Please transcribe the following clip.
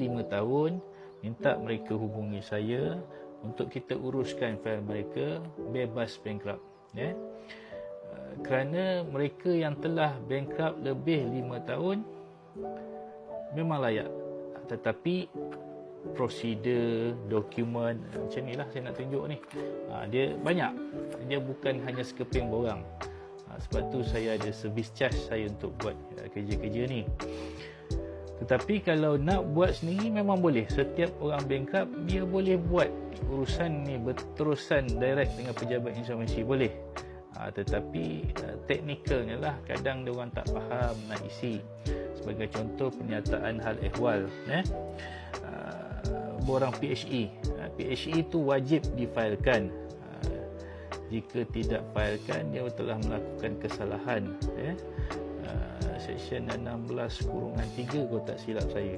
5 tahun, minta mereka hubungi saya untuk kita uruskan fail mereka bebas bankrupt, ya. Kerana mereka yang telah bankrupt lebih 5 tahun memang layak, tetapi prosedur, dokumen macam ni lah saya nak tunjuk ni, dia banyak, dia bukan hanya sekeping borang. Sebab tu saya ada service charge saya untuk buat kerja-kerja ni. Tetapi kalau nak buat sendiri memang boleh. Setiap orang bankrupt dia boleh buat urusan ni berterusan direct dengan pejabat insolvensi, boleh. Tetapi teknikalnya lah kadang dia orang tak faham nak isi. Sebagai contoh pernyataan hal ehwal, borang PHE. PHE tu wajib difailkan. Jika tidak failkan, dia telah melakukan kesalahan. Seksyen 16/3 kalau tak silap saya.